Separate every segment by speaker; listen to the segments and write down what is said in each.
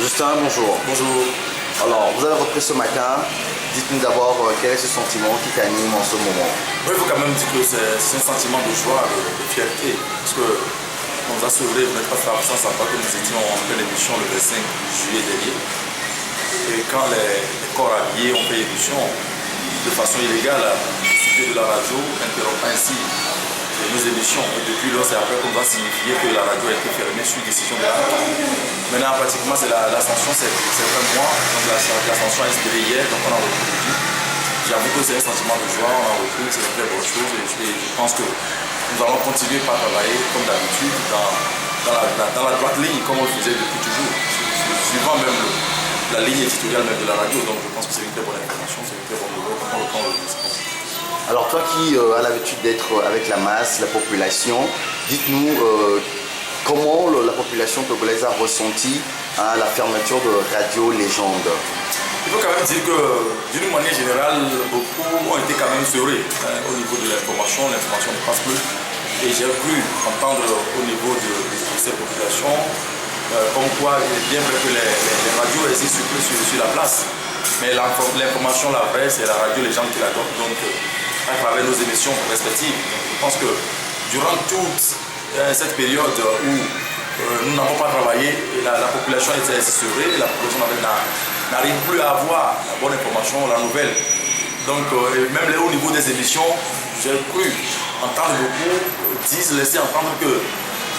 Speaker 1: Justin, bonjour.
Speaker 2: Bonjour.
Speaker 1: Alors, vous avez repris ce matin. Dites-nous d'abord quel est ce sentiment qui t'anime en ce moment.
Speaker 2: Il faut quand même dire que c'est un sentiment de joie, de fierté. Parce que on nous a sauvé, vous n'êtes pas fait absence à part que nous étions en pleine émission le 25 juillet dernier. Et quand les corps habillés ont fait émission de façon illégale, le studio de la radio interrompt ainsi nos émissions. Et depuis lors, c'est après qu'on va signifier que la radio a été fermée sur décision de la radio. Maintenant, pratiquement, c'est l'ascension, c'est un mois. Donc l'ascension a inspiré hier, donc on a repris aujourd'hui. J'avoue que c'est un sentiment de joie, on a repris, c'est une très bonne chose. Et je pense que nous allons continuer par travailler comme d'habitude dans la droite ligne, comme on le faisait depuis toujours, suivant même la ligne éditoriale même de la radio. Donc je pense que c'est une très bonne information, c'est une très bonne nouvelle, comme on le dit.
Speaker 1: Alors toi qui as l'habitude d'être avec la masse, la population, dites-nous comment la population togolaise a ressenti la fermeture de Radio Légende.
Speaker 2: Il faut quand même dire que d'une manière générale, beaucoup ont été quand même sevrés au niveau de l'information ne passe plus. Et j'ai pu entendre au niveau de cette population comme quoi il est bien vrai que les radios existent sur la place. Mais l'information, la vraie, c'est la radio Légende qui la donne. Donc, à travers nos émissions respectives. Je pense que durant toute cette période où nous n'avons pas travaillé, la population était sevrée, la population n'arrive plus à avoir la bonne information, la nouvelle. Donc, même au niveau des émissions, j'ai cru entendre beaucoup laisser entendre que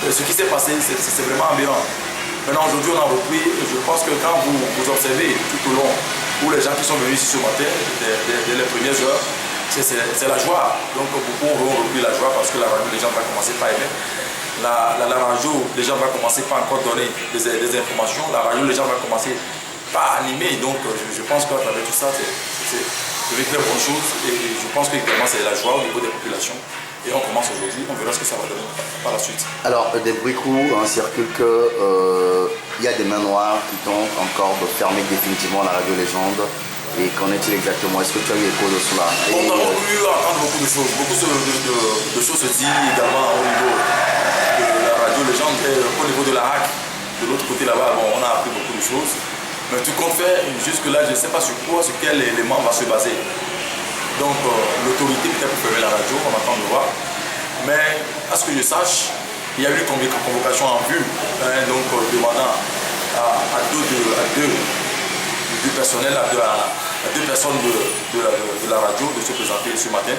Speaker 2: ce qui s'est passé, c'est vraiment aberrant. Maintenant, aujourd'hui, on a repris. Je pense que quand vous observez tout au long, pour les gens qui sont venus ici ce matin, dès les premières heures, c'est la joie. Donc beaucoup ont repris la joie parce que la radio, les gens vont commencer par aimer. La radio, les gens vont commencer par encore donner des informations. La radio, les gens vont commencer par animer. Donc je pense qu'à travers tout ça, c'est une très bonne chose. Et je pense que c'est la joie au niveau des populations. Et on commence aujourd'hui, on verra ce que ça va donner par la suite.
Speaker 1: Alors, des bruits courts circulent qu'il y a des mains noires qui tentent encore de fermer définitivement la radio Légende. Et qu'en est-il exactement? Est-ce que tu as eu écho de cela?
Speaker 2: On a pu entendre beaucoup de choses. Beaucoup de choses se disent également au niveau de la radio Légende et au niveau de la HAC. De l'autre côté là-bas, on a appris beaucoup de choses. Mais tout compte fait, jusque-là, je ne sais pas sur quel élément on va se baser. Donc l'autorité peut-être pour fermer la radio, on attend de voir. Mais à ce que je sache, il y a eu une convocation en vue, donc demandant à deux personnels, à deux personnes de la radio de se présenter ce matin.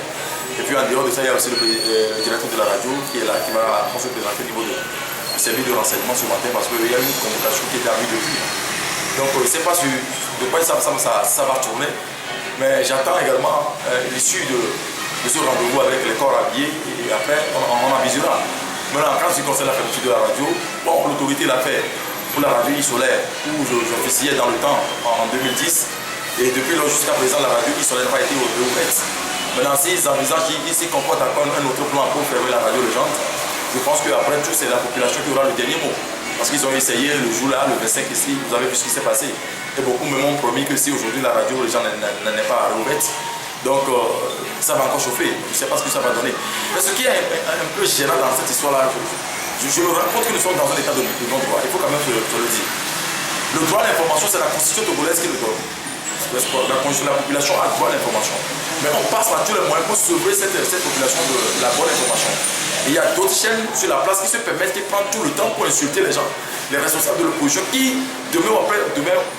Speaker 2: Et puis en dehors de ça, il y a aussi le directeur de la radio qui est là, qui va se présenter au niveau du service de renseignement ce matin parce qu'il y a eu une convocation qui était arrivée depuis. Donc je ne sais pas de quoi ça va tourner, mais j'attends également l'issue de ce rendez-vous avec les corps habillés et après on avisera. Maintenant, quand je concerne la fermeture de la radio, bon, l'autorité l'a fait pour la radio isolaire où j'officiais dans le temps en 2010 et depuis lors jusqu'à présent la radio isolaire n'a pas été ouverte. Maintenant s'ils envisagent qu'ils s'y comportent encore un autre plan pour fermer la radio Légende, je pense qu'après tout c'est la population qui aura le dernier mot. Parce qu'ils ont essayé le jour là, le 25 ici, vous avez vu ce qui s'est passé. Et beaucoup me m'ont promis que si aujourd'hui la radio Légende n'est pas ouverte, donc ça va encore chauffer. Je ne sais pas ce que ça va donner. Mais ce qui est un peu gênant dans cette histoire-là, je me rends compte que nous sommes dans un état de non-droit. Il faut quand même se le dire. Le droit à l'information, c'est la constitution togolaise qui le donne. La population a droit à l'information. Mais on passe par tous les moyens pour sauver cette population de la bonne information. Et il y a d'autres chaînes sur la place qui se permettent, qui prennent tout le temps pour insulter les gens. Les responsables de l'opposition qui, demain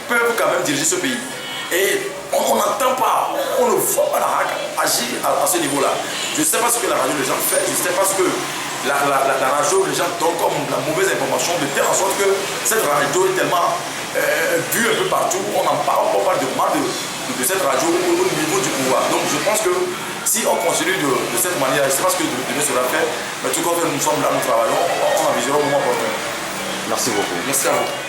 Speaker 2: peuvent quand même diriger ce pays. Et on n'entend pas, on ne voit pas la HAC agir à ce niveau-là. Je ne sais pas ce que la radio Légende fait, je ne sais pas ce que la radio Légende donne comme la mauvaise information, de telle en sorte que cette radio est tellement vue un peu partout, on en parle, on parle de mal de cette radio au niveau du pouvoir. Donc je pense que si on continue de cette manière, je ne sais pas ce que demain sera fait, mais tout comme nous sommes là, nous travaillons, on avisera au moment opportun.
Speaker 1: Merci beaucoup.
Speaker 2: Merci à vous.